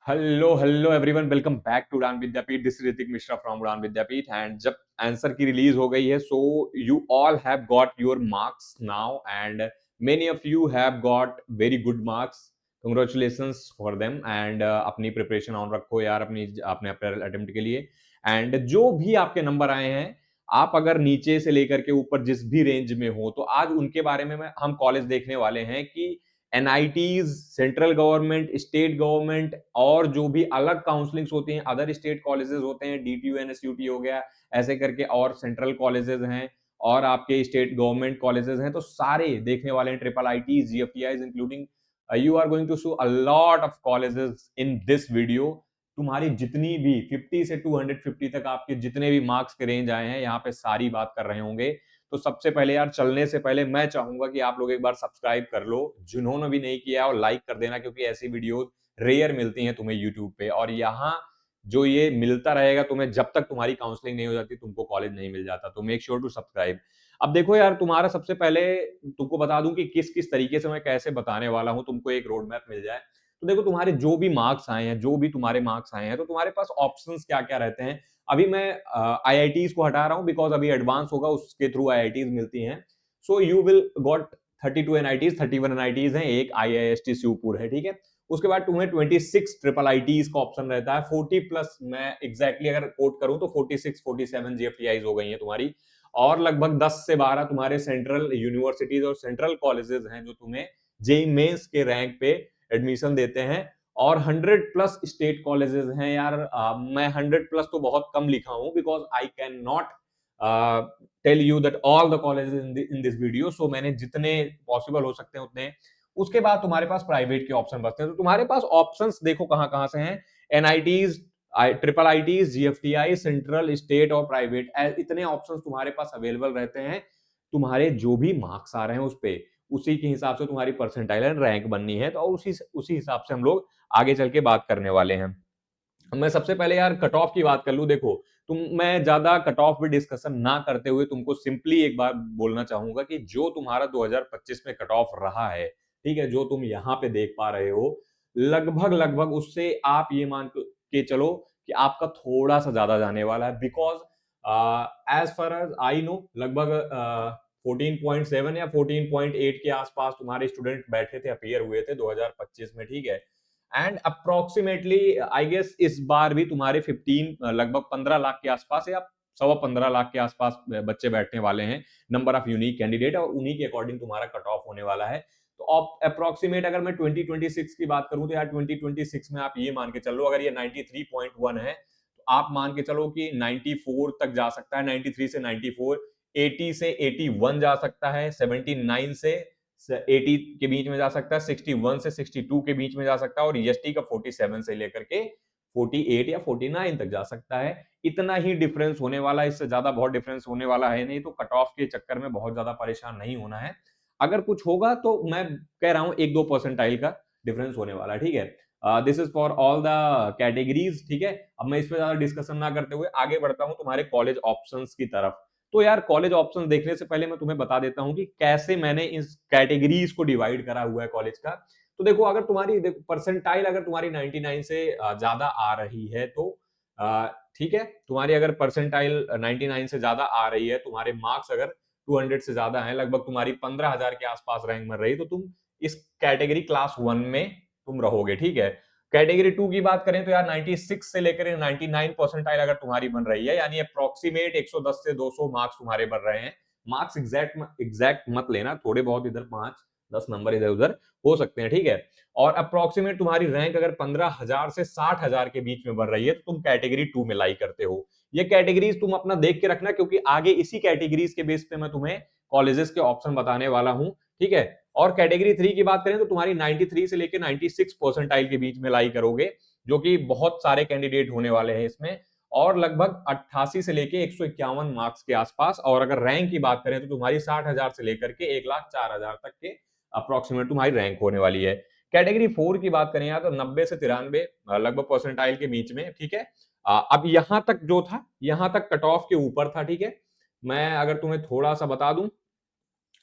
Hello everyone, welcome back to Udaan Vidyapeeth. This is Ritik Mishra from Udaan Vidyapeeth. And जब answer key release हो गई है, so you all have got your marks now and many of you have got very good marks. Congratulations for them. And अपनी preparation on रखो यार, अपनी अपने attempt के लिए। एंड जो भी आपके नंबर आए हैं, आप अगर नीचे से लेकर के ऊपर जिस भी रेंज में हो, तो आज उनके बारे में हम कॉलेज देखने वाले हैं कि NITs, central government, state government और जो भी अलग काउंसलिंग्स होती हैं, अदर स्टेट कॉलेजेस होते हैं, डीटीयू एनएसयूटी हो गया, ऐसे करके और सेंट्रल कॉलेजेस हैं और आपके स्टेट गवर्नमेंट कॉलेजेस हैं, तो सारे देखने वाले हैं। Triple IIT, GFTIs including, you are going to see a lot of colleges in this video. तुम्हारी जितनी भी 50 से 250 तक आपके जितने भी मार्क्स के रेंज आए हैं, यहाँ पे सारी बात कर रहे होंगे। तो सबसे पहले यार, चलने से पहले मैं चाहूंगा कि आप लोग एक बार सब्सक्राइब कर लो, जिन्होंने भी नहीं किया, और लाइक कर देना, क्योंकि ऐसी वीडियोस रेयर मिलती हैं तुम्हें यूट्यूब पे। और यहाँ जो ये मिलता रहेगा तुम्हें, जब तक तुम्हारी काउंसलिंग नहीं हो जाती, तुमको कॉलेज नहीं मिल जाता। तो मेक श्योर टू सब्सक्राइब। अब देखो यार, तुम्हारा सबसे पहले तुमको बता दूं कि किस किस तरीके से मैं कैसे बताने वाला हूं, तुमको एक रोड मैप मिल जाए। तो देखो, तुम्हारे जो भी मार्क्स आए हैं, जो भी तुम्हारे मार्क्स आए हैं, तो तुम्हारे पास ऑप्शंस क्या क्या रहते हैं। अभी मैं आईआईटीज को हटा रहा हूं, बिकॉज अभी एडवांस होगा, उसके थ्रू आईआईटीज मिलती हैं। So you will got 32 NITs, 31 NITs हैं, एक आईआईएसटी शिवपुर है, ठीक है। उसके बाद तुम्हें 26 ट्रिपल आईटीज का ऑप्शन रहता है। 40 प्लस, मैं एग्जैक्टली अगर कोट करूं तो 46 47 जीएफटीआईज हो गई हैं तुम्हारी। और लगभग 10 से 12 तुम्हारे सेंट्रल यूनिवर्सिटीज और सेंट्रल कॉलेजेस हैं, जो तुम्हें जेई मेंस के रैंक पे एडमिशन देते हैं। और 100 प्लस स्टेट कॉलेजेस हैं यार। मैं 100 प्लस तो बहुत कम लिखा हूं, because I can not tell you that all the colleges in this video. So मैंने जितने पॉसिबल हो सकते हैं उतने। उसके बाद तुम्हारे पास प्राइवेट के ऑप्शन बचते हैं, तो तुम्हारे पास ऑप्शंस देखो कहां कहां से हैं। NITs, triple ITs, GFTI, central, state और प्राइवेट, इतने ऑप्शंस तुम्हारे पास अवेलेबल रहते हैं। तुम्हारे जो भी मार्क्स आ रहे हैं उस पे, उसी के हिसाब से तुम्हारी परसेंटाइल एंड रैंक बननी है। तो उसी हिसाब से हम लोग आगे चल के बात करने वाले हैं। मैं सबसे पहले यार कट ऑफ की बात कर लूं। देखो, मैं ज्यादा कट ऑफ पे डिस्कशन ना करते हुए तुमको सिंपली एक बार बोलना चाहूंगा कि जो तुम्हारा 2025 में कट ऑफ रहा है, ठीक है, जो तुम यहाँ पे देख पा रहे हो, लगभग लगभग उससे आप ये मान के चलो कि आपका थोड़ा सा ज्यादा जाने वाला है। Because as far as I know, लगभग 14.7 या 14.8 के आसपास तुम्हारे स्टूडेंट बैठे थे, अपीयर हुए थे 2025 में, ठीक है। एंड अप्रोक्सीमेटली आई गेस इस बार भी तुम्हारे 15, लगभग 15 लाख के आसपास या 15.25 लाख के आसपास बच्चे बैठने वाले हैं, नंबर ऑफ यूनिक कैंडिडेट, और उन्हीं के अकॉर्डिंग तुम्हारा कट ऑफ होने वाला है। तो अप्रोक्सीमेट अगर मैं 2026 की बात करूं, तो यार 2026 में आप ये मान के चलो, अगर ये 93.1 है, तो आप मान के चलो कि 94 तक जा सकता है, 93 से 94, 80 से 81 जा सकता है, 79 से 80 के बीच में जा सकता है, 61 से 62 के बीच में जा सकता है, और ईएसटी का 47 से लेकर के 48 या 49 तक जा सकता है। इतना ही डिफरेंस होने वाला है, इससे ज्यादा बहुत डिफरेंस होने वाला है नहीं। तो कट ऑफ के चक्कर में बहुत ज्यादा परेशान नहीं होना है। अगर कुछ होगा तो मैं कह रहा हूं 1-2 परसेंटाइल का डिफरेंस होने वाला है, ठीक है। This is for all the categories, ठीक है। अब मैं इस पर ज्यादा डिस्कशन ना करते हुए आगे बढ़ता हूं तुम्हारे कॉलेज ऑप्शंस की तरफ। तो यार, कॉलेज ऑप्शन देखने से पहले मैं तुम्हें बता देता हूं कि कैसे मैंने इस कैटेगरीज को डिवाइड करा हुआ है कॉलेज का। तो देखो, अगर तुम्हारी परसेंटाइल अगर तुम्हारी 99 से ज्यादा आ रही है, तो ठीक है, तुम्हारी अगर परसेंटाइल 99 से ज्यादा आ रही है, तुम्हारे मार्क्स अगर 200 से ज्यादा है, लगभग तुम्हारी 15,000 के आसपास रैंक बन रही है, तो तुम इस कैटेगरी क्लास 1 में तुम रहोगे, ठीक है। कैटेगरी 2 की बात करें तो यार 96 से लेकर 99 परसेंटाइल अगर तुम्हारी बन रही है, यानी अप्रोक्सीमेट 110 से 200 मार्क्स तुम्हारे बन रहे हैं। मार्क्स एग्जैक्ट मत लेना, थोड़े बहुत इधर 5-10 नंबर इधर उधर हो सकते हैं, ठीक है। और अप्रोक्सीमेट तुम्हारी रैंक अगर 15,000 से 60,000 के बीच में बन रही है, तो तुम कैटेगरी 2 में लाई करते हो। ये कैटेगरीज तुम अपना देख के रखना, क्योंकि आगे इसी कैटेगरीज के बेस पे मैं तुम्हें कॉलेजेस के ऑप्शन बताने वाला हूं, ठीक है। और कैटेगरी 3 की बात करें तो तुम्हारी 93 से लेकर 96 परसेंटाइल के बीच में लाई करोगे, जो कि बहुत सारे कैंडिडेट होने वाले हैं इसमें। और लगभग 88 से लेके 151 मार्क्स के आसपास। और अगर रैंक की बात करें तो तुम्हारी 60,000 से लेकर के 1,04,000 तक के अप्रोक्सीमेट तुम्हारी रैंक होने वाली है। कैटेगरी 4 की बात करें यार, तो 90 से 93 लगभग परसेंटाइल के बीच में, ठीक है। अब यहां तक जो था, यहां तक कट ऑफ के ऊपर था, ठीक है। मैं अगर तुम्हें थोड़ा सा बता दूं,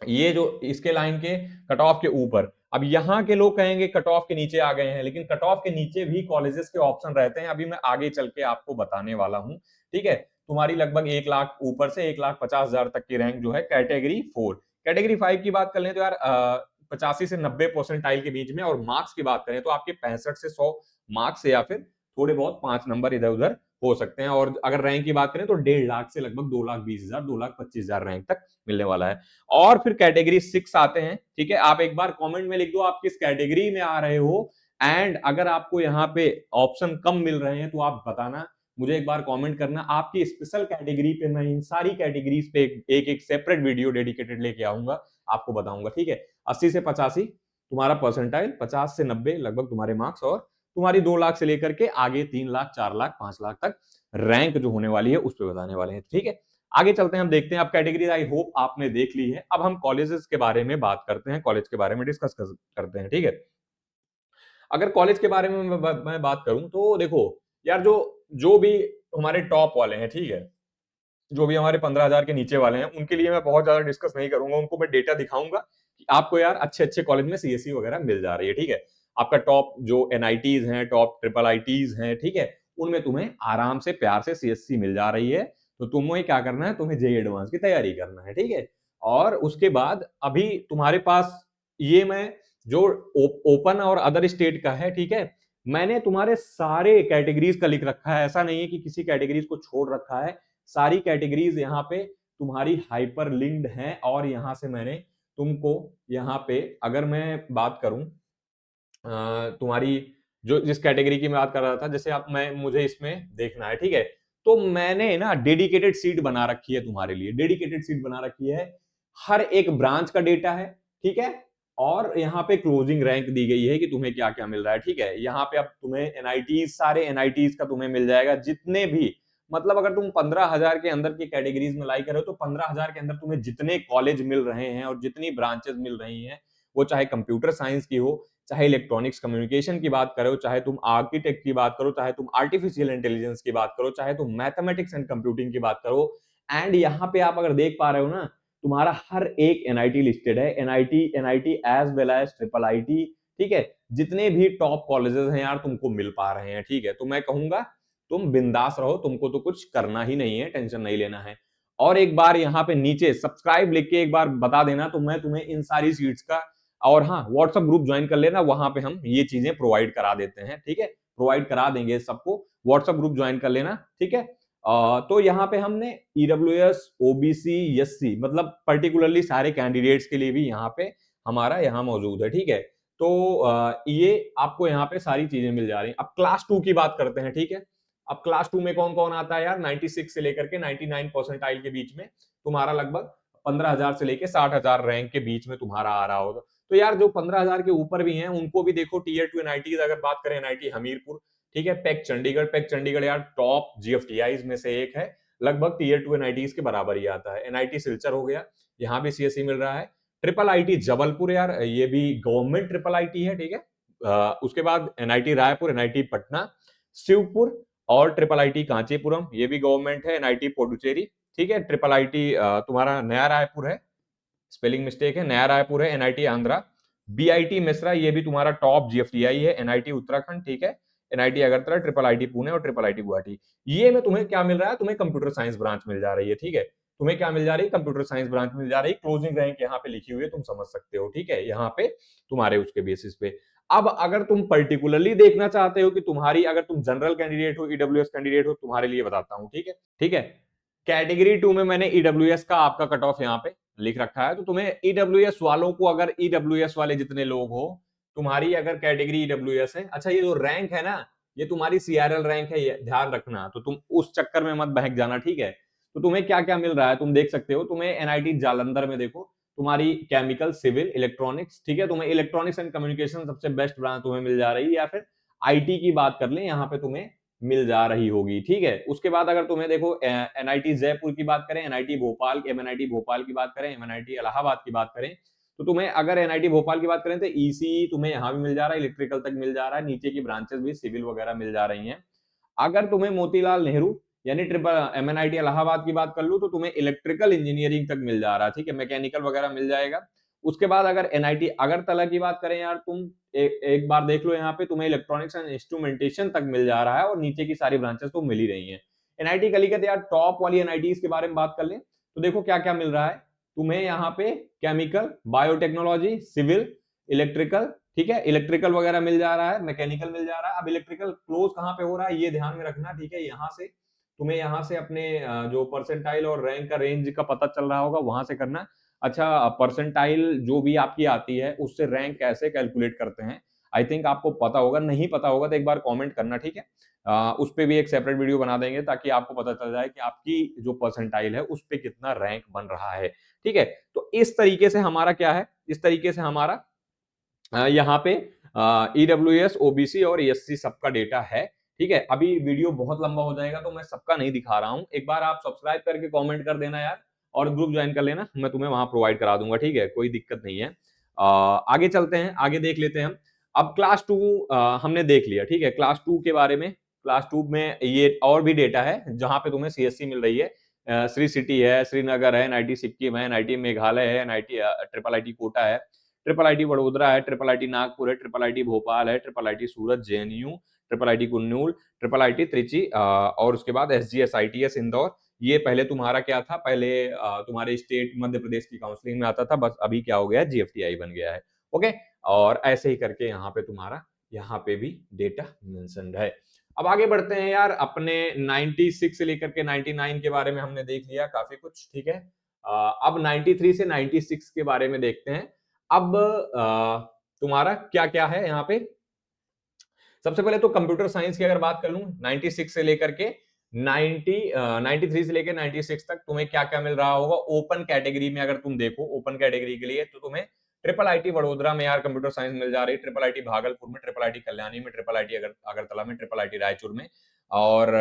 ये जो इसके लाइन के कट ऑफ के ऊपर, अब यहाँ के लोग कहेंगे कट ऑफ के नीचे आ गए हैं, लेकिन कट ऑफ के नीचे भी कॉलेजेस के ऑप्शन रहते हैं, अभी मैं आगे चल के आपको बताने वाला हूँ। ठीक है, तुम्हारी लगभग 1 लाख ऊपर से 1,50,000 तक की रैंक जो है कैटेगरी 4। कैटेगरी 5 की बात कर लें तो यार 85 से 90 परसेंटाइल के बीच में, और मार्क्स की बात करें तो आपके 65 से 100 मार्क्स या फिर थोड़े बहुत 5 नंबर इधर उधर हो सकते हैं। और अगर रैंक की बात करें तो 1,50,000 से लगभग 2,20,000 2,25,000 रैंक तक मिलने वाला है। और फिर कैटेगरी 6 आते हैं। ठीक है, आप एक बार कमेंट में लिख दो आप किस कैटेगरी में आ रहे हो, एंड अगर आपको यहाँ पे ऑप्शन कम मिल रहे हैं तो आप बताना, मुझे एक बार कमेंट करना। आपकी स्पेशल कैटेगरी पे मैं इन सारी कैटेगरीज पे एक एक सेपरेट वीडियो डेडिकेटेड लेके आऊंगा, आपको बताऊंगा। ठीक है, 80 से 85 तुम्हारा परसेंटाइल, 50 से 90 लगभग तुम्हारे मार्क्स, और तुम्हारी 2 लाख से लेकर के आगे 3 लाख 4 लाख 5 लाख तक रैंक जो होने वाली है उस पर बताने वाले हैं। ठीक है, आगे चलते हैं, हम देखते हैं। अब कैटेगरी आई होप आपने देख ली है, अब हम कॉलेजेस के बारे में बात करते हैं, कॉलेज के बारे में डिस्कस करते हैं। ठीक है, अगर कॉलेज के बारे में मैं बात करूं तो देखो यार, जो जो भी हमारे टॉप वाले हैं, ठीक है, जो भी हमारे 15,000 के नीचे वाले हैं, उनके लिए मैं बहुत ज्यादा डिस्कस नहीं करूंगा, उनको मैं डेटा दिखाऊंगा कि आपको यार अच्छे अच्छे कॉलेज में सीएससी वगैरह मिल जा रही है। ठीक है, आपका टॉप जो एनआईटीज हैं, टॉप ट्रिपल आईटीज हैं, ठीक है, उनमें तुम्हें आराम से प्यार से सीएससी मिल जा रही है। तो तुम्हें क्या करना है, तुम्हें जेई एडवांस की तैयारी करना है। ठीक है, और उसके बाद अभी तुम्हारे पास ये मैं जो ओपन और अदर स्टेट का है, ठीक है, मैंने तुम्हारे सारे कैटेगरीज का लिख रखा है, ऐसा नहीं है कि किसी कैटेगरीज को छोड़ रखा है। सारी कैटेगरीज यहाँ पे तुम्हारी हाइपर लिंक्ड हैं, और यहां से मैंने तुमको यहाँ पे, अगर मैं बात करूं तुम्हारी जो जिस कैटेगरी की मैं बात कर रहा था, जैसे आप मैं मुझे इसमें देखना है। ठीक है, तो मैंने ना डेडिकेटेड सीट बना रखी है तुम्हारे लिए, डेडिकेटेड सीट बना रखी है, हर एक ब्रांच का डेटा है। ठीक है, और यहाँ पे क्लोजिंग रैंक दी गई है कि तुम्हें क्या क्या मिल रहा है। ठीक है, यहाँ पे अब तुम्हें एनआईटीज, सारे एनआईटीज का तुम्हें मिल जाएगा, जितने भी, मतलब अगर तुम 15,000 के अंदर की कैटेगरीज में लाइक करो तो 15,000 के अंदर तुम्हें जितने कॉलेज मिल रहे हैं और जितनी ब्रांचेस मिल रही हैं, वो चाहे कंप्यूटर साइंस की हो, चाहे इलेक्ट्रॉनिक्स कम्युनिकेशन की बात करो, चाहे तुम आर्किटेक्ट की बात करो, चाहे तुम आर्टिफिशियल इंटेलिजेंस की बात करो, चाहे तुम मैथमेटिक्स एंड कंप्यूटिंग की बात करो, एंड यहाँ पे आप अगर देख पा रहे हो ना, तुम्हारा हर एक एनआईटी लिस्टेड है, NIT NIT as well as triple IT. ठीक है, जितने भी टॉप कॉलेजेस हैं यार तुमको मिल पा रहे हैं। ठीक है, तो मैं कहूंगा तुम बिंदास रहो, तुमको तो कुछ करना ही नहीं है, टेंशन नहीं लेना है। और एक बार यहाँ पे नीचे सब्सक्राइब लिख के एक बार बता देना, तो मैं तुम्हें इन सारी सीट्स का, और हाँ, व्हाट्सएप ग्रुप ज्वाइन कर लेना, वहां पे हम ये चीजें प्रोवाइड करा देते हैं। ठीक है, प्रोवाइड करा देंगे सबको, व्हाट्सएप ग्रुप ज्वाइन कर लेना। ठीक है, तो यहाँ पे हमने ईडब्ल्यूएस, ओबीसी, एससी, मतलब पर्टिकुलरली सारे कैंडिडेट्स के लिए भी यहाँ पे हमारा यहाँ मौजूद है। ठीक है, तो ये आपको यहाँ पे सारी चीजें मिल जा रही हैं। अब क्लास 2 की बात करते हैं। ठीक है, अब क्लास 2 में कौन कौन आता है यार, 96 से लेकर के 99 परसेंटाइल के बीच में तुम्हारा लगभग 15,000 से लेकर 60,000 रैंक के बीच में तुम्हारा आ रहा होगा। तो यार जो 15,000 के ऊपर भी हैं उनको भी देखो, टीयर 2 एनआईटीज अगर बात करें, एनआईटी हमीरपुर, ठीक है, पैक चंडीगढ़, पैक चंडीगढ़ यार टॉप जीएफटीआईज में से एक है, लगभग टीयर 2 एनआईटीज के बराबर ही आता है। एनआईटी सिलचर हो गया, यहाँ भी सीएससी मिल रहा है। ट्रिपल आईटी जबलपुर यार, ये भी गवर्नमेंट ट्रिपल आईटी है। ठीक है, उसके बाद एनआईटी रायपुर, एनआईटी पटना, शिवपुर, और ट्रिपल आईटी कांचीपुरम, ये भी गवर्नमेंट है। एनआईटी पुडुचेरी, ठीक है, ट्रिपल आईटी तुम्हारा नया रायपुर है, स्पेलिंग मिस्टेक है, नया रायपुर है। एनआईटी आंध्रा, बीआईटी मिश्रा, ये भी तुम्हारा टॉप जीएफटीआई है। एनआईटी उत्तराखंड, ठीक है, NIT Agartala, triple IT Pune और ट्रिपल आईटी गुवाहाटी। ये में तुम्हें क्या मिल रहा है, तुम्हें कंप्यूटर साइंस ब्रांच मिल जा रही है। ठीक है, तुम्हें क्या मिल जा रही है, कंप्यूटर साइंस ब्रांच मिल जा रही है। क्लोजिंग रैंक यहाँ पे लिखी हुई है, तुम समझ सकते हो। ठीक है, यहाँ पे तुम्हारे उसके बेसिस पे। अब अगर तुम पर्टिकुलरली देखना चाहते हो कि तुम्हारी, अगर तुम जनरल कैंडिडेट हो, ईडब्ल्यूएस कैंडिडेट हो, तुम्हारे लिए बताता हूँ। ठीक है, ठीक है, कैटेगरी 2 में मैंने ईडब्ल्यूएस का आपका कट ऑफ यहाँ पे लिख रखा है। तो तुम्हें ईडब्ल्यूएस वालों को, अगर ईडब्ल्यूएस वाले जितने लोग हो, तुम्हारी अगर कैटेगरी ईडब्ल्यूएस है, अच्छा ये जो रैंक है ना, ये तुम्हारी सीआरएल रैंक है, ये ध्यान रखना, तो तुम उस चक्कर में मत बहक जाना। ठीक है, तो तुम्हें क्या क्या मिल रहा है तुम देख सकते हो। तुम्हें एनआईटी जालंधर में देखो, तुम्हारी केमिकल, सिविल, इलेक्ट्रॉनिक्स, ठीक है, तुम्हें इलेक्ट्रॉनिक्स एंड कम्युनिकेशन सबसे बेस्ट ब्रांच तुम्हें मिल जा रही है, या फिर आईटी की बात कर लें, यहाँ पे तुम्हें मिल जा रही होगी। ठीक है, उसके बाद अगर तुम्हें देखो एनआईटी जयपुर की बात करें, एनआईटी भोपाल, एमएनआईटी भोपाल की बात करें, एमएनआईटी इलाहाबाद की बात करें, तो तुम्हें अगर एनआईटी भोपाल की बात करें तो ईसी तुम्हें यहाँ भी मिल जा रहा है, इलेक्ट्रिकल तक मिल जा रहा है, नीचे की ब्रांचेस भी सिविल वगैरह मिल जा रही हैं। अगर तुम्हें मोतीलाल नेहरू यानी ट्रिपल एमएनआईटी इलाहाबाद की बात कर लूं, तो तुम्हें इलेक्ट्रिकल इंजीनियरिंग तक मिल जा रहा है। ठीक है, मैकेनिकल वगैरह मिल जाएगा। उसके बाद अगर एनआईटी अगरतला की बात करें यार, तुम एक बार देख लो, यहाँ पे तुम्हें इलेक्ट्रॉनिक्स एंड इंस्ट्रूमेंटेशन तक मिल जा रहा है और नीचे की सारी ब्रांचेस तो मिल ही रही हैं। एनआईटी कलिकत यार, टॉप वाली एनआईटीज के बारे में बात कर लें तो देखो क्या क्या मिल रहा है तुम्हें यहाँ पे। केमिकल, बायोटेक्नोलॉजी, सिविल, इलेक्ट्रिकल, ठीक है, इलेक्ट्रिकल वगैरह मिल जा रहा है, मैकेनिकल मिल जा रहा है। अब इलेक्ट्रिकल क्लोज कहाँ पे हो रहा है ये ध्यान में रखना, ठीक है। यहाँ से तुम्हें यहाँ से अपने जो परसेंटाइल और रैंक का रेंज का पता चल रहा होगा वहां से करना। अच्छा, परसेंटाइल जो भी आपकी आती है उससे रैंक कैसे कैलकुलेट करते हैं, आई थिंक आपको पता होगा, नहीं पता होगा तो एक बार कमेंट करना, ठीक है। उस पर भी एक सेपरेट वीडियो बना देंगे ताकि आपको पता चल जाए कि आपकी जो परसेंटाइल है उस पर कितना रैंक बन रहा है, ठीक है। तो इस तरीके से हमारा क्या है, इस तरीके से हमारा यहाँ पे ईडब्ल्यूएस, ओबीसी और एससी सबका डेटा है, ठीक है। अभी वीडियो बहुत लंबा हो जाएगा तो मैं सबका नहीं दिखा रहा हूं। एक बार आप सब्सक्राइब करके कमेंट कर देना यार, और ग्रुप ज्वाइन कर लेना, मैं तुम्हें वहां प्रोवाइड करा दूंगा, ठीक है, कोई दिक्कत नहीं है। आगे चलते हैं, आगे देख लेते हैं हम। अब क्लास 2 हमने देख लिया, ठीक है। क्लास 2 के बारे में, क्लास 2 में ये और भी डेटा है जहां पे तुम्हें सीएससी मिल रही है। श्री सिटी है, श्रीनगर है, एनआईटी सिक्किम है, एनआईटी मेघालय है, एनआईटी ट्रिपल आईटी कोटा है, ट्रिपल आईटी वडोदरा है, ट्रिपल आईटी नागपुर है, ट्रिपल आईटी भोपाल है, triple IIT Surat JNU, triple IIT Kurnool, triple IIT Trichy, और उसके बाद एसजीएस आईटीएस इंदौर। ये पहले तुम्हारा क्या था, पहले तुम्हारे स्टेट मध्य प्रदेश की काउंसलिंग में आता था, बस अभी क्या हो गया है, जीएफटीआई बन गया है, ओके। और ऐसे ही करके यहाँ पे तुम्हारा, यहाँ पे भी डेटा मेंशन्ड है। अब आगे बढ़ते हैं यार, अपने 96 से लेकर के 99 के बारे में हमने देख लिया काफी कुछ, ठीक है। अब 93 से 96 के बारे में देखते हैं। अब तुम्हारा क्या क्या है यहाँ पे। सबसे पहले तो कंप्यूटर साइंस की अगर बात कर लूं, 96 से लेकर के 93 से लेकर 96 तक तुम्हें क्या क्या मिल रहा होगा। ओपन कैटेगरी में अगर तुम देखो, ओपन कैटेगरी के लिए तो तुम्हें ट्रिपल आईटी वडोदरा में यार कंप्यूटर साइंस मिल जा रही है, ट्रिपल आईटी भागलपुर में, ट्रिपल आईटी कल्याणी में, ट्रिपल आईटी अगरतला में, ट्रिपल आईटी रायचूर में, और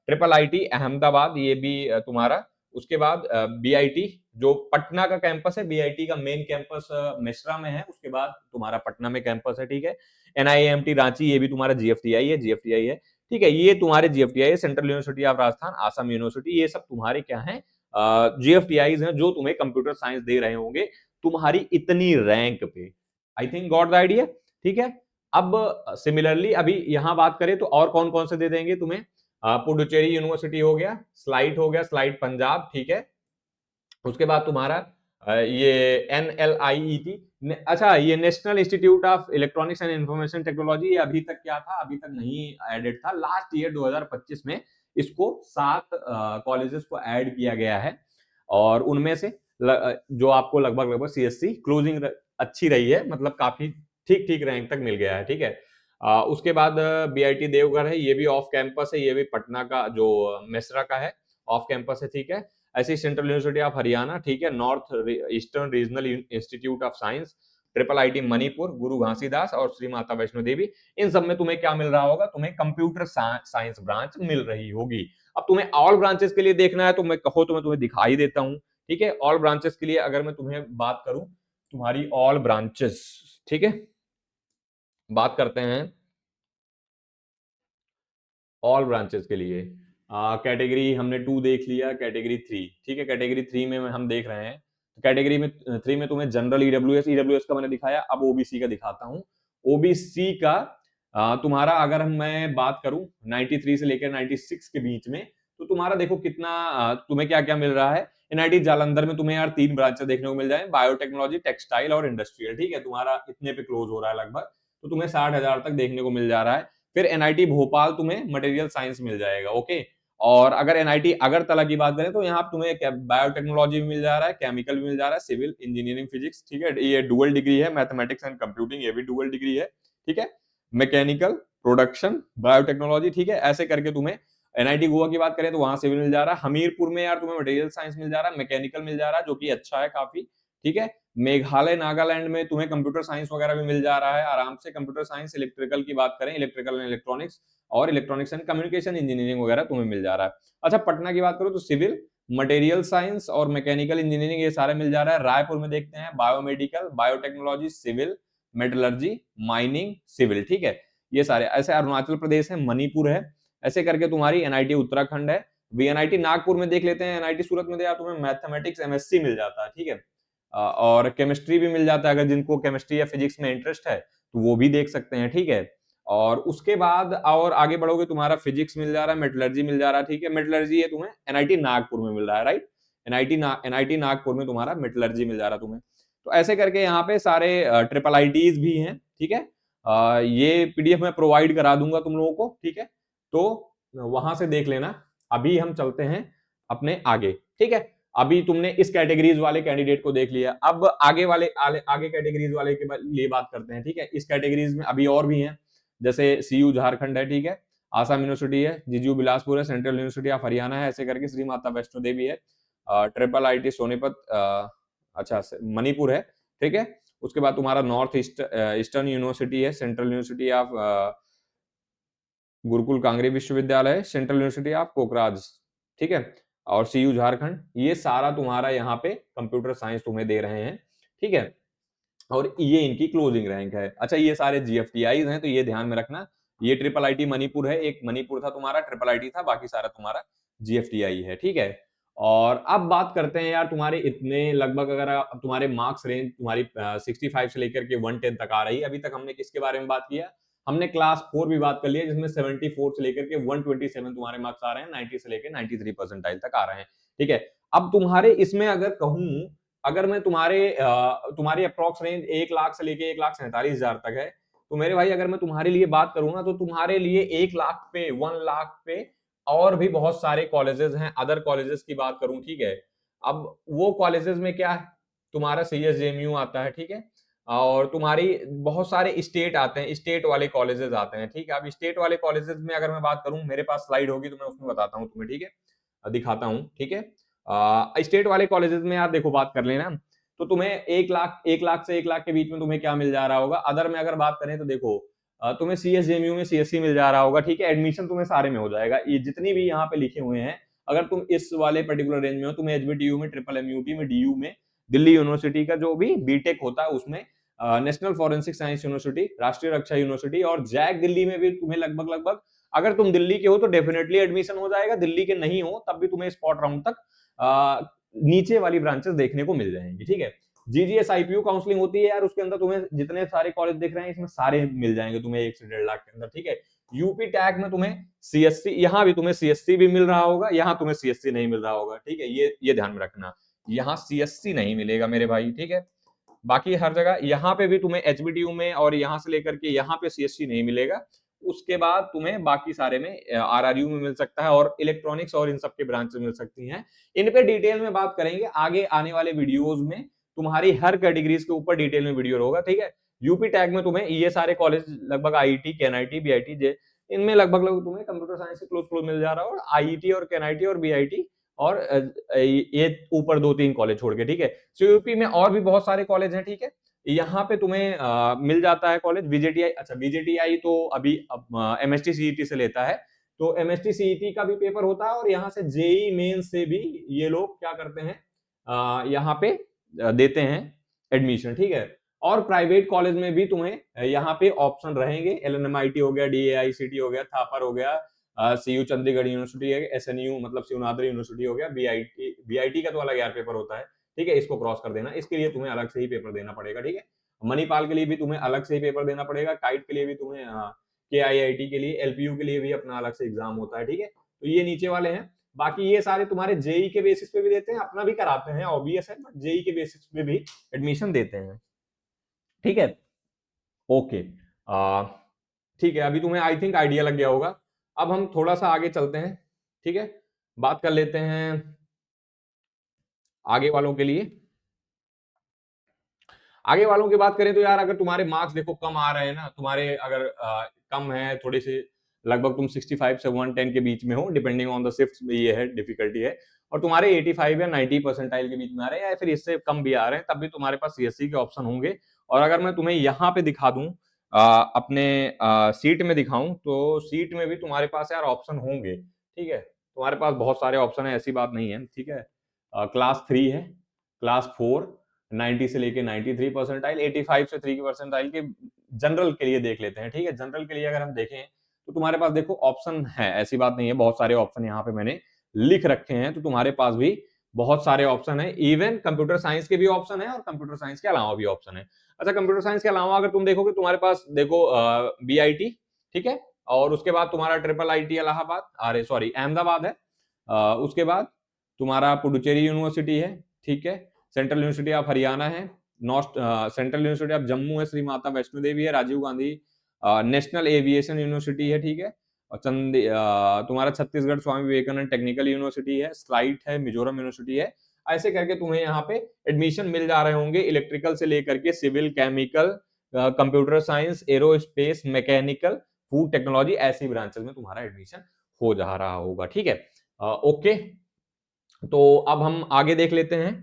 ट्रिपल आईटी अहमदाबाद, ये भी तुम्हारा। उसके बाद बीआईटी जो पटना का कैंपस है, बीआईटी का मेन कैंपस मिश्रा में है, उसके बाद तुम्हारा पटना में कैंपस है, ठीक है। एनआईएमटी रांची, ये भी तुम्हारा जीएफटीआई है, जीएफटीआई है, ठीक है। ये तुम्हारे जीएफटीआई है, central university of Rajasthan, Assam university, ये सब तुम्हारे क्या है, जीएफटीआई हैं जो तुम्हें कंप्यूटर साइंस दे रहे होंगे तुम्हारी इतनी रैंक पे। I think got the idea, ठीक है। अब सिमिलरली अभी यहां बात करें तो और कौन कौन से दे देंगे तुम्हें। पुडुचेरी यूनिवर्सिटी हो गया, स्लाइट हो गया, स्लाइट पंजाब, ठीक है। उसके बाद तुम्हारा ये एनएलआईईटी, अच्छा, ये national institute of electronics and information technology, ये अभी तक क्या था, अभी तक नहीं एडेड था, लास्ट ईयर 2025 में इसको 7 कॉलेजेस को ऐड किया गया है, और उनमें से जो आपको लगभग लगभग सीएससी क्लोजिंग अच्छी रही है, मतलब काफी ठीक ठीक रैंक तक मिल गया है, ठीक है। उसके बाद बीआईटी देवघर है, ये भी ऑफ कैंपस है, ये भी पटना का जो मेसरा का है, ऑफ कैंपस है, ठीक है। ऐसी सेंट्रल यूनिवर्सिटी ऑफ हरियाणा, ठीक है, north eastern regional institute of science, triple IT Manipur, गुरु घासीदास और श्री माता वैष्णो देवी। इन सब में तुम्हें क्या मिल रहा होगा, तुम्हें कंप्यूटर साइंस ब्रांच मिल रही होगी। अब तुम्हें ऑल ब्रांचेस के लिए देखना है तो मैं कहो तो मैं तुम्हें दिखाई देता हूं, ठीक है। ऑल ब्रांचेस के लिए अगर मैं तुम्हें बात करूं, तुम्हारी ऑल ब्रांचेस, ठीक है, बात करते हैं ऑल ब्रांचेस के लिए। कैटेगरी हमने 2 देख लिया, कैटेगरी 3, ठीक है। कैटेगरी 3 में हम देख रहे हैं, कैटेगरी में 3 में तुम्हें जनरल ईडब्ल्यूएस, ईडब्ल्यूएस का मैंने दिखाया, अब ओबीसी का दिखाता हूं। ओबीसी का तुम्हारा अगर मैं बात करूं 93 से लेकर 96 के बीच में, तो तुम्हारा देखो कितना तुम्हें क्या क्या मिल रहा है। एनआईटी जालंधर में तुम्हें यार 3 ब्रांचेस देखने को मिल जाए, बायोटेक्नोलॉजी, टेक्सटाइल और इंडस्ट्रियल, ठीक है। तुम्हारा इतने पे क्लोज हो रहा है लगभग, तो तुम्हें 60,000 तक देखने को मिल जा रहा है। फिर एनआईटी भोपाल तुम्हें मटेरियल साइंस मिल जाएगा, ओके। और अगर एनआईटी अगरतला की बात करें तो यहाँ तुम्हें बायोटेक्नोलॉजी भी मिल जा रहा है, केमिकल भी मिल जा रहा है, सिविल इंजीनियरिंग फिजिक्स, ठीक है, ये डुअल डिग्री है, मैथमेटिक्स एंड कंप्यूटिंग, ये भी डुअल डिग्री है, ठीक है। मैकेनिकल, प्रोडक्शन, बायोटेक्नोलॉजी, ठीक है। ऐसे करके तुम्हें एनआईटी गोवा की बात करें तो वहां सिविल मिल जा रहा है, हमीरपुर में यार तुम्हें मटेरियल साइंस मिल जा रहा है, मैकेनिकल मिल जा रहा है जो कि अच्छा है काफी, ठीक है। मेघालय नागालैंड में तुम्हें कंप्यूटर साइंस वगैरह भी मिल जा रहा है आराम से। कंप्यूटर साइंस, इलेक्ट्रिकल की बात करें, इलेक्ट्रिकल एंड इलेक्ट्रॉनिक्स और इलेक्ट्रॉनिक्स एंड कम्युनिकेशन इंजीनियरिंग वगैरह तुम्हें मिल जा रहा है। अच्छा, पटना की बात करो तो सिविल, मटेरियल साइंस और मैकेनिकल इंजीनियरिंग ये सारे मिल जा रहा है। रायपुर में देखते हैं biomedical, biotechnology, civil, metallurgy, mining, civil, ठीक है, ये सारे। ऐसे अरुणाचल प्रदेश है, मणिपुर है, ऐसे करके तुम्हारी एनआईटी उत्तराखंड है। वीएनआईटी नागपुर में देख लेते हैं, एनआईटी सूरत में तुम्हें मैथमेटिक्स एमएससी मिल जाता है, ठीक है। और केमिस्ट्री भी मिल जाता है, अगर जिनको केमिस्ट्री या फिजिक्स में इंटरेस्ट है तो वो भी देख सकते हैं, ठीक है। और उसके बाद और आगे बढ़ोगे, तुम्हारा फिजिक्स मिल जा रहा है, मेटलर्जी मिल जा रहा है, ठीक है। मेटलर्जी है तुम्हें एनआईटी नागपुर में मिल रहा है, राइट। एनआईटी नागपुर में तुम्हारा मेटलर्जी मिल जा रहा है तुम्हें। तो ऐसे करके यहाँ पे सारे ट्रिपल आईटीज भी हैं, ठीक है। ये पीडीएफ मैं प्रोवाइड करा दूंगा तुम लोगों को, ठीक है। तो वहां से देख लेना। अभी हम चलते हैं अपने आगे, ठीक है। अभी तुमने इस कैटेगरीज वाले कैंडिडेट को देख लिया, अब आगे वाले आगे कैटेगरीज वाले के लिए बात करते हैं, ठीक है। इस कैटेगरीज में अभी और भी हैं, जैसे सीयू झारखंड है, ठीक है। आसाम यूनिवर्सिटी है, जीजू बिलासपुर है, सेंट्रल यूनिवर्सिटी ऑफ हरियाणा है, ऐसे करके श्री माता वैष्णो देवी है, ट्रिपल आईटी सोनीपत, अच्छा मणिपुर है, ठीक है। उसके बाद तुम्हारा नॉर्थ ईस्टर्न यूनिवर्सिटी है, central university of Gurukul Kangri विश्वविद्यालय, सेंट्रल यूनिवर्सिटी ऑफ कोकराझ, ठीक है। और सीयू झारखंड, ये सारा तुम्हारा यहाँ पे कंप्यूटर साइंस तुम्हें दे रहे हैं, ठीक है। और ये इनकी क्लोजिंग रैंक है। अच्छा, ये सारे जीएफटीआईज हैं, तो ये ध्यान में रखना। ये ट्रिपल आईटी मणिपुर है, एक मणिपुर था तुम्हारा, ट्रिपल आईटी था, बाकी सारा तुम्हारा जीएफटीआई है, ठीक है। और अब बात करते हैं यार, तुम्हारे इतने लगभग अगर तुम्हारे मार्क्स रेंज तुम्हारी 65 से लेकर के 110 तक आ रही है। अभी तक हमने किसके बारे में बात किया? हमने क्लास 4 भी बात कर लिया, जिसमें 74 से लेकर के 127 तुम्हारे मार्क्स आ रहे हैं, 90 से लेकर 93 परसेंटाइल तक आ रहे हैं, ठीक है। अब तुम्हारे इसमें अगर कहूं, अगर मैं तुम्हारी अप्रोक्स रेंज 1 लाख से लेके 1,47,000 तक है, तो मेरे भाई अगर मैं तुम्हारे लिए बात करूं ना, तो तुम्हारे लिए 1 लाख पे, 1 लाख पे और भी बहुत सारे कॉलेजेस हैं। अदर कॉलेजेस की बात करूं, ठीक है। अब वो कॉलेजेस में क्या है, तुम्हारा सीएसजेएमयू आता है, ठीक है। और तुम्हारी बहुत सारे स्टेट आते हैं, स्टेट वाले कॉलेजेस आते हैं, ठीक है। अब स्टेट वाले कॉलेजेस में अगर मैं बात करूं, मेरे पास स्लाइड होगी तो मैं उसमें बताता हूं तुम्हें, ठीक है, दिखाता हूं, ठीक है। स्टेट वाले कॉलेजेस में आप देखो, बात कर लेना, तो तुम्हें 1 लाख से 1 लाख के बीच में तुम्हें क्या मिल जा रहा होगा। अदर में अगर बात करें तो देखो, तुम्हें सीएसजेएमयू में सीएससी मिल जा रहा होगा, ठीक है। एडमिशन तुम्हें सारे में हो जाएगा, ये जितनी भी यहाँ पे लिखे हुए हैं। अगर तुम इस वाले पर्टिकुलर रेंज में हो, तुम्हें एचबीटीयू में, ट्रिपल एमयूटी में, डीयू में, दिल्ली यूनिवर्सिटी का जो भी बीटेक होता है उसमें, नेशनल फॉरेंसिक साइंस यूनिवर्सिटी, राष्ट्रीय रक्षा यूनिवर्सिटी और जैक दिल्ली में भी तुम्हें लगभग लगभग, अगर तुम दिल्ली के हो तो डेफिनेटली एडमिशन हो जाएगा, दिल्ली के नहीं हो तब भी तुम्हें स्पॉट राउंड तक नीचे वाली ब्रांचेस देखने को मिल जाएंगी, ठीक है। जीजीएस आईपीयू काउंसलिंग होती है यार, उसके अंदर तुम्हें जितने सारे कॉलेज दिख रहे हैं इसमें सारे मिल जाएंगे तुम्हें 1 से 1.5 लाख के अंदर, ठीक है। यूपी टैग में तुम्हें सीएससी, यहां भी तुम्हें सीएससी भी मिल रहा होगा, यहां तुम्हें सीएससी नहीं मिल रहा होगा, ठीक है। ये ध्यान में रखना, यहां सीएससी नहीं मिलेगा मेरे भाई, ठीक है। बाकी हर जगह यहाँ पे भी तुम्हें एचबीटीयू में और यहाँ से लेकर के यहाँ पे सीएससी नहीं मिलेगा। उसके बाद तुम्हें बाकी सारे में आरआरयू में मिल सकता है, और इलेक्ट्रॉनिक्स और इन सब के ब्रांच मिल सकती हैं। इन पे डिटेल में बात करेंगे आगे आने वाले वीडियोस में, तुम्हारी हर कैटेगरीज के ऊपर डिटेल में वीडियो होगा, ठीक है। यूपी टैग में तुम्हें ये सारे कॉलेज लगभग आईआईटी, केएनआईटी, बीआईटी, जे, इनमें लगभग लगभग तुम्हें कंप्यूटर साइंस से क्लोज क्लोज मिल जा रहा है, और आईआईटी और केएनआईटी और बीआईटी और ये ऊपर 2-3 कॉलेज छोड़ के, ठीक है। सो यूपी में और भी बहुत सारे कॉलेज हैं, ठीक है। यहाँ पे तुम्हें मिल जाता है कॉलेज बीजेटीआई। अच्छा, बीजेटीआई तो अभी एमएसटी सीईटी से लेता है, तो एमएसटी सीईटी का भी पेपर होता है, और यहाँ से जेई मेन से भी ये लोग क्या करते हैं, यहाँ पे देते हैं एडमिशन, ठीक है। और प्राइवेट कॉलेज में भी तुम्हें यहाँ पे ऑप्शन रहेंगे, एलएनएमआईटी हो गया, डीएआईसीटी हो गया, थापर हो गया, सीयू चंडीगढ़ यूनिवर्सिटी है, एसएनयू मतलब शिवनाद्री यूनिवर्सिटी हो गया, बीआईटी का तो अलग यार पेपर होता है, ठीक है। इसको क्रॉस कर देना, इसके लिए तुम्हें अलग से ही पेपर देना पड़ेगा, ठीक है। मणिपाल के लिए भी तुम्हें अलग से ही पेपर देना पड़ेगा, काइट के लिए भी तुम्हें, केआईआईटी के लिए, एलपीयू के लिए भी अपना अलग से एग्जाम होता है, ठीक है। तो ये नीचे वाले हैं। बाकी ये सारे तुम्हारे जेई के बेसिस पे भी देते हैं, अपना भी कराते हैं, ऑब्वियस है, बट जेई के बेसिस पे भी एडमिशन देते हैं, ठीक है। ओके, ठीक है, अभी तुम्हें आई थिंक आइडिया लग गया होगा। अब हम थोड़ा सा आगे चलते हैं, ठीक है। बात कर लेते हैं आगे वालों के लिए। आगे वालों की बात करें तो यार, अगर तुम्हारे मार्क्स देखो कम आ रहे हैं ना, तुम्हारे अगर कम है थोड़ी सी, लगभग तुम 65 से 110 के बीच में हो, डिपेंडिंग ऑन द शिफ्ट, ये है डिफिकल्टी है, और तुम्हारे 85 या 90 परसेंटाइल के बीच में आ रहे हैं, या फिर इससे कम भी आ रहे हैं, तब भी तुम्हारे पास सीएससी के ऑप्शन होंगे। और अगर मैं तुम्हें यहाँ पे दिखा दूं, अपने सीट में दिखाऊं, तो सीट में भी तुम्हारे पास यार ऑप्शन होंगे, ठीक है। तुम्हारे पास बहुत सारे ऑप्शन है, ऐसी बात नहीं है, ठीक है। क्लास 3 है, क्लास 4, 90 से लेके 93 परसेंटाइल, 85 से 3 परसेंटाइल के जनरल के लिए देख लेते हैं, ठीक है। जनरल के लिए अगर हम देखें तो तुम्हारे पास देखो ऑप्शन है, ऐसी बात नहीं है, बहुत सारे ऑप्शन यहाँ पे मैंने लिख रखे हैं, तो तुम्हारे पास भी बहुत सारे ऑप्शन है, इवन कंप्यूटर साइंस के भी ऑप्शन है और कंप्यूटर साइंस के अलावा भी ऑप्शन है। अच्छा, कंप्यूटर साइंस के अलावा अगर तुम देखोगे, तुम्हारे पास देखो बीआईटी, ठीक है, और उसके बाद तुम्हारा ट्रिपल आईटी इलाहाबाद, अरे सॉरी अहमदाबाद है, उसके बाद तुम्हारा पुडुचेरी यूनिवर्सिटी है, ठीक है, सेंट्रल यूनिवर्सिटी ऑफ हरियाणा है, north central university of Jammu है, श्री माता वैष्णो देवी है, Rajiv Gandhi national aviation university है, ठीक है, और तुम्हारा छत्तीसगढ़ स्वामी विवेकानंद टेक्निकल यूनिवर्सिटी है, स्लाइट है, मिजोरम यूनिवर्सिटी है। ऐसे करके तुम्हें यहाँ पे एडमिशन मिल जा रहे होंगे, इलेक्ट्रिकल से लेकर के civil, chemical, computer science, aerospace, mechanical, food technology, ऐसी ब्रांचेस में तुम्हारा एडमिशन हो जा रहा होगा, ठीक है। ओके, तो अब हम आगे देख लेते हैं,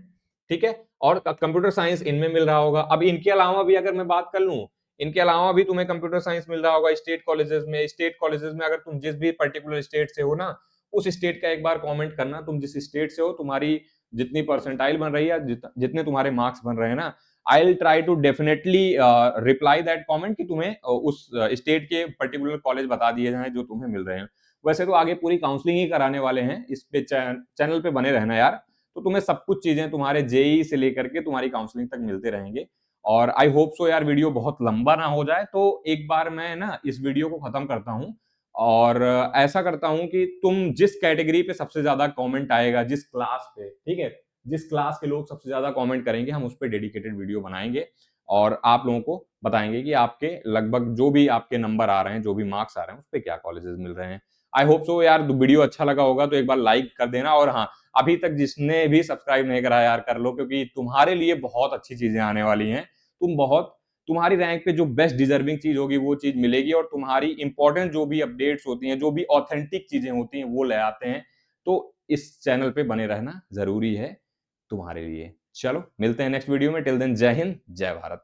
ठीक है, और कंप्यूटर साइंस इनमें मिल रहा होगा। अब इनके अलावा भी अगर मैं बात कर लूं, इनके अलावा भी तुम्हें कंप्यूटर साइंस मिल रहा होगा स्टेट कॉलेजेस में। स्टेट कॉलेजेस में अगर तुम जिस भी पर्टिकुलर स्टेट से हो ना, उस स्टेट का एक बार कमेंट करना, तुम जिस स्टेट से हो, तुम्हारी जितनी परसेंटाइल बन रही है, जितने तुम्हारे मार्क्स बन रहे हैं ना, I will try to definitely reply that comment कि तुम्हें उस स्टेट के पर्टिकुलर कॉलेज बता दिए जाएं जो तुम्हें मिल रहे हैं। वैसे तो आगे पूरी काउंसलिंग ही कराने वाले हैं, इस पे चैनल पे बने रहना यार, तो तुम्हें सब कुछ चीजें तुम्हारे जेई से लेकर के तुम्हारी काउंसलिंग तक मिलते रहेंगे। और आई होप सो यार वीडियो बहुत लंबा ना हो जाए, तो एक बार मैं ना इस वीडियो को खत्म करता हूं, और ऐसा करता हूं कि तुम जिस कैटेगरी पे सबसे ज्यादा कमेंट आएगा, जिस क्लास पे, ठीक है, जिस क्लास के लोग सबसे ज्यादा कमेंट करेंगे, हम उस पर डेडिकेटेड वीडियो बनाएंगे और आप लोगों को बताएंगे कि आपके लगभग जो भी आपके नंबर आ रहे हैं, जो भी मार्क्स आ रहे हैं, उस पर क्या कॉलेजेस मिल रहे हैं। आई होप सो यार वीडियो अच्छा लगा होगा तो एक बार लाइक कर देना, और हाँ, अभी तक जिसने भी सब्सक्राइब नहीं करा यार कर लो, क्योंकि तुम्हारे लिए बहुत अच्छी चीजें आने वाली हैं। तुम्हारी रैंक पे जो बेस्ट डिजर्विंग चीज होगी वो चीज मिलेगी, और तुम्हारी इंपॉर्टेंट जो भी अपडेट्स होती हैं, जो भी ऑथेंटिक चीजें होती हैं, वो ले आते हैं। तो इस चैनल पे बने रहना जरूरी है तुम्हारे लिए। चलो मिलते हैं नेक्स्ट वीडियो में, टिल देन जय हिंद, जय भारत।